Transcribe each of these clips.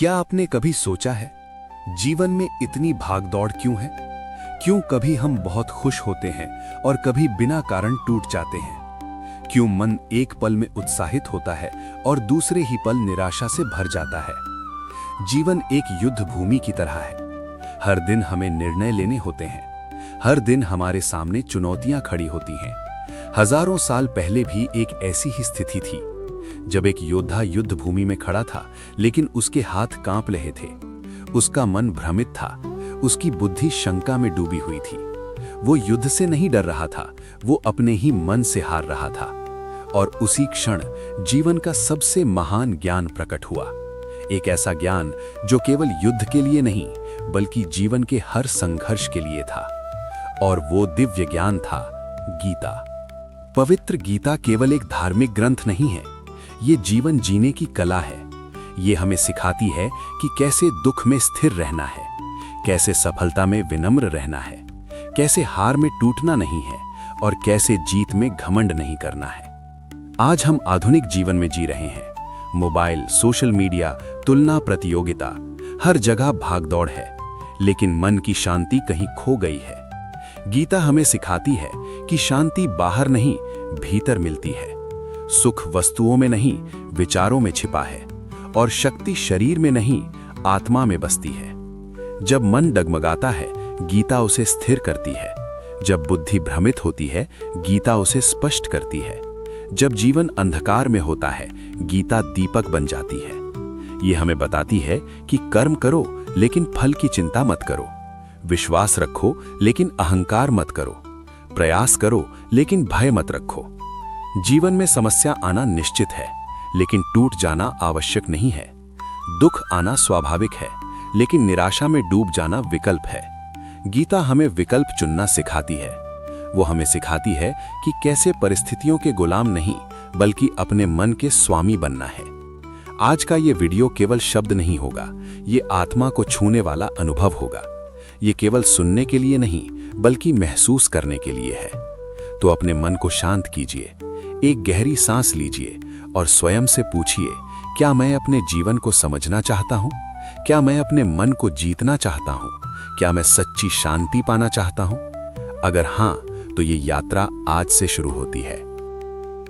क्या आपने कभी सोचा है जीवन में इतनी भागदौड़ क्यों है? क्यों कभी हम बहुत खुश होते हैं और कभी बिना कारण टूट जाते हैं? क्यों मन एक पल में उत्साहित होता है और दूसरे ही पल निराशा से भर जाता है? जीवन एक युद्ध भूमि की तरह है। हर दिन हमें निर्णय लेने होते हैं। हर दिन हमारे सामने चुनौतियां खड़ी होती हैं। हजारों साल पहले भी एक ऐसी ही स्थिति थी जब एक योद्धा युद्ध भूमि में खड़ा था, लेकिन उसके हाथ कांप रहे थे। उसका मन भ्रमित था, उसकी बुद्धि शंका में डूबी हुई थी। वो युद्ध से नहीं डर रहा था, वो अपने ही मन से हार रहा था। और उसी क्षण जीवन का सबसे महान ज्ञान प्रकट हुआ। एक ऐसा ज्ञान जो केवल युद्ध के लिए नहीं, बल्कि जीवन के हर संघर्ष के लिए था। और वो दिव्य ज्ञान था गीता। पवित्र गीता केवल एक धार्मिक ग्रंथ नहीं है, ये जीवन जीने की कला है। ये हमें सिखाती है कि कैसे दुख में स्थिर रहना है, कैसे सफलता में विनम्र रहना है, कैसे हार में टूटना नहीं है और कैसे जीत में घमंड नहीं करना है। आज हम आधुनिक जीवन में जी रहे हैं। मोबाइल, सोशल मीडिया, तुलना, प्रतियोगिता, हर जगह भागदौड़ है, लेकिन मन की शांति कहीं खो गई है। गीता हमें सिखाती है कि शांति बाहर नहीं, भीतर मिलती है। सुख वस्तुओं में नहीं, विचारों में छिपा है। और शक्ति शरीर में नहीं, आत्मा में बसती है। जब मन डगमगाता है, गीता उसे स्थिर करती है। जब बुद्धि भ्रमित होती है, गीता उसे स्पष्ट करती है। जब जीवन अंधकार में होता है, गीता दीपक बन जाती है। ये हमें बताती है कि कर्म करो, लेकिन फल की चिंता मत करो। विश्वास रखो, लेकिन अहंकार मत करो। प्रयास करो, लेकिन भय मत रखो। जीवन में समस्या आना निश्चित है, लेकिन टूट जाना आवश्यक नहीं है। दुख आना स्वाभाविक है, लेकिन निराशा में डूब जाना विकल्प है। गीता हमें विकल्प चुनना सिखाती है। वो हमें सिखाती है कि कैसे परिस्थितियों के गुलाम नहीं, बल्कि अपने मन के स्वामी बनना है। आज का ये वीडियो केवल शब्द नहीं होगा, ये आत्मा को छूने वाला अनुभव होगा। ये केवल सुनने के लिए नहीं, बल्कि महसूस करने के लिए है। तो अपने मन को शांत कीजिए, एक गहरी सांस लीजिए और स्वयं से पूछिए, क्या मैं अपने जीवन को समझना चाहता हूँ? क्या मैं अपने मन को जीतना चाहता हूँ? क्या मैं सच्ची शांति पाना चाहता हूँ? अगर हाँ, तो ये यात्रा आज से शुरू होती है।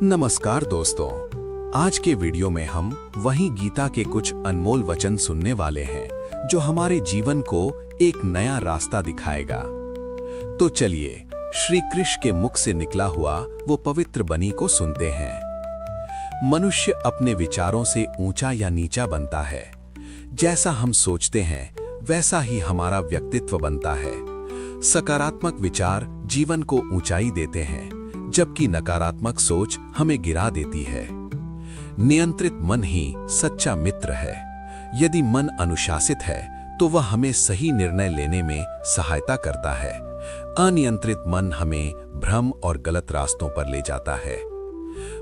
नमस्कार दोस्तों, आज के वीडियो में हम वही गीता के कुछ अनमोल वचन सुनने वाले हैं जो हमारे जीवन को एक नया रास्ता दिखाएगा। तो चलिए श्री कृष्ण के मुख से निकला हुआ वो पवित्र वाणी को सुनते हैं। मनुष्य अपने विचारों से ऊंचा या नीचा बनता है। जैसा हम सोचते हैं, वैसा ही हमारा व्यक्तित्व बनता है। सकारात्मक विचार जीवन को ऊंचाई देते हैं, जबकि नकारात्मक सोच हमें गिरा देती है। नियंत्रित मन ही सच्चा मित्र है। यदि मन अनुशासित है, तो वह हमें सही निर्णय लेने में सहायता करता है। अनियंत्रित मन हमें भ्रम और गलत रास्तों पर ले जाता है।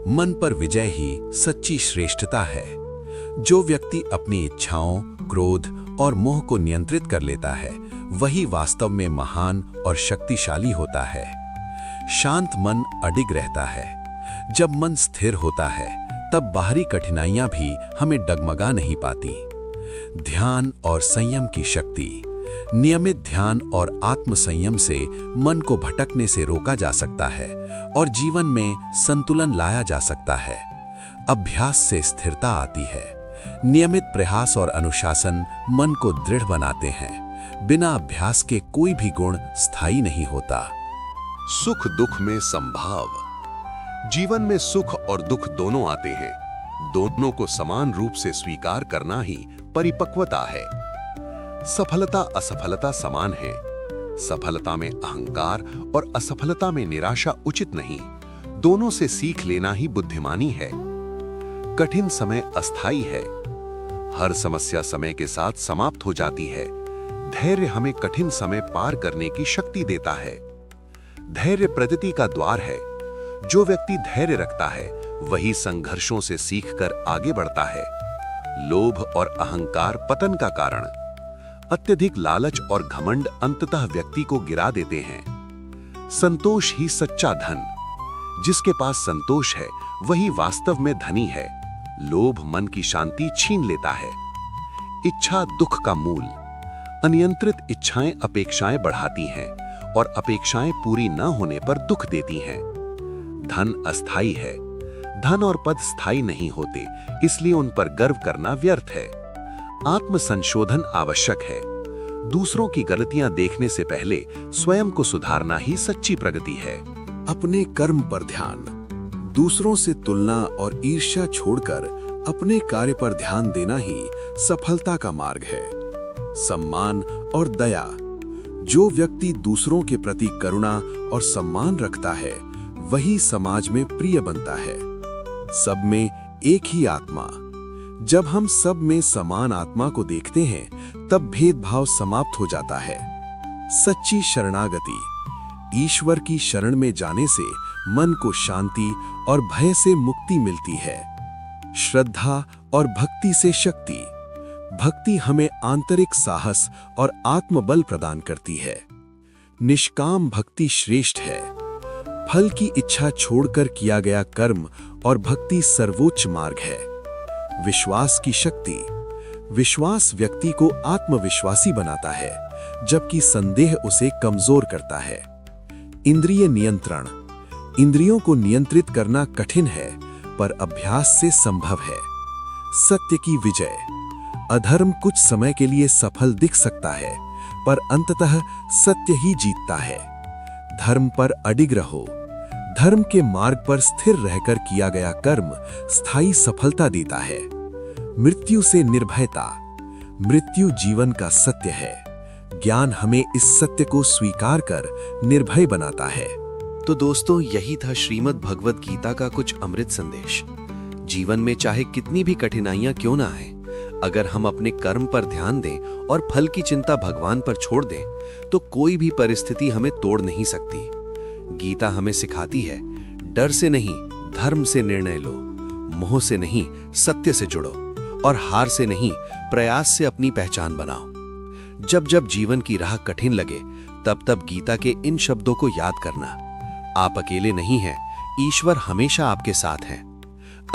मन पर विजय ही सच्ची श्रेष्ठता है। जो व्यक्ति अपनी इच्छाओं, क्रोध और मोह को नियंत्रित कर लेता है, वही वास्तव में महान और शक्तिशाली होता है। शांत मन अडिग रहता है। जब मन स्थिर होता है, तब बाहरी कठिनाइयां भी हमें डगमगा नहीं पाती। ध्यान और संयम की शक्ति। नियमित ध्यान और आत्म संयम से मन को भटकने से रोका जा सकता है और जीवन में संतुलन लाया जा सकता है। अभ्यास से स्थिरता आती है। नियमित प्रयास और अनुशासन मन को दृढ़ बनाते हैं। बिना अभ्यास के कोई भी गुण स्थायी नहीं होता। सुख दुख में संभाव। जीवन में सुख और दुख दोनों आते हैं। दोनों को समान रूप से स्वीकार करना ही परिपक्वता है। सफलता असफलता समान है। सफलता में अहंकार और असफलता में निराशा उचित नहीं। दोनों से सीख लेना ही बुद्धिमानी है। कठिन समय अस्थायी है। हर समस्या समय के साथ समाप्त हो जाती है। धैर्य हमें कठिन समय पार करने की शक्ति देता है। धैर्य प्रगति का द्वार है। जो व्यक्ति धैर्य रखता है, वही संघर्षों से सीखकर आगे बढ़ता है। लोभ और अहंकार पतन का कारण। अत्यधिक लालच और घमंड अंततः व्यक्ति को गिरा देते हैं। संतोष ही सच्चा धन। जिसके पास संतोष है, वही वास्तव में धनी है। लोभ मन की शांति छीन लेता है। इच्छा दुख का मूल। अनियंत्रित इच्छाएं अपेक्षाएं बढ़ाती हैं और अपेक्षाएं पूरी न होने पर दुख देती हैं। धन अस्थाई है, धन और पद स्थायी नहीं होते, इसलिए उन पर गर्व करना व्यर्थ है। आत्म संशोधन आवश्यक है। दूसरों की गलतियां देखने से पहले स्वयं को सुधारना ही सच्ची प्रगति है। अपने कर्म पर ध्यान। दूसरों से तुलना और ईर्ष्या छोड़कर अपने कार्य पर ध्यान देना ही सफलता का मार्ग है। सम्मान और दया। जो व्यक्ति दूसरों के प्रति करुणा और सम्मान रखता है वही समाज में प्रिय बनता है। सब में एक ही आत्मा। जब हम सब में समान आत्मा को देखते हैं तब भेदभाव समाप्त हो जाता है। सच्ची शरणागति। ईश्वर की शरण में जाने से मन को शांति और भय से मुक्ति मिलती है। श्रद्धा और भक्ति से शक्ति। भक्ति हमें आंतरिक साहस और आत्मबल प्रदान करती है। निष्काम भक्ति श्रेष्ठ है। फल की इच्छा छोड़कर किया गया कर्म और भक्ति सर्वोच्च मार्ग है। विश्वास की शक्ति। विश्वास व्यक्ति को आत्मविश्वासी बनाता है, जबकि संदेह उसे कमजोर करता है। इंद्रिय नियंत्रण। इंद्रियों को नियंत्रित करना कठिन है, पर अभ्यास से संभव है। सत्य की विजय। अधर्म कुछ समय के लिए सफल दिख सकता है, पर अंततः सत्य ही जीतता है। धर्म पर अडिग रहो। धर्म के मार्ग पर स्थिर रहकर किया गया कर्म स्थायी सफलता देता है। मृत्यु से निर्भयता। मृत्यु जीवन का सत्य है। ज्ञान हमें इस सत्य को स्वीकार कर निर्भय बनाता है। तो दोस्तों, यही था श्रीमद् भगवत गीता का कुछ अमृत संदेश। जीवन में चाहे कितनी भी कठिनाइयां क्यों ना आए, अगर हम अपने कर्म पर ध्यान दें और फल की चिंता भगवान पर छोड़ दें, तो कोई भी परिस्थिति हमें तोड़ नहीं सकती। गीता हमें सिखाती है, डर से नहीं धर्म से निर्णय लो, मोह से नहीं सत्य से जुड़ो, और हार से नहीं प्रयास से अपनी पहचान बनाओ। जब जब जीवन की राह कठिन लगे, तब तब गीता के इन शब्दों को याद करना। आप अकेले नहीं हैं, ईश्वर हमेशा आपके साथ हैं।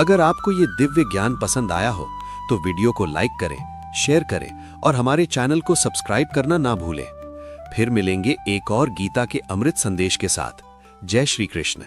अगर आपको ये दिव्य ज्ञान पसंद आया हो तो वीडियो को लाइक करें, शेयर करें और हमारे चैनल को सब्सक्राइब करना ना भूलें। फिर मिलेंगे एक और गीता के अमृत संदेश के साथ। जय श्री कृष्ण।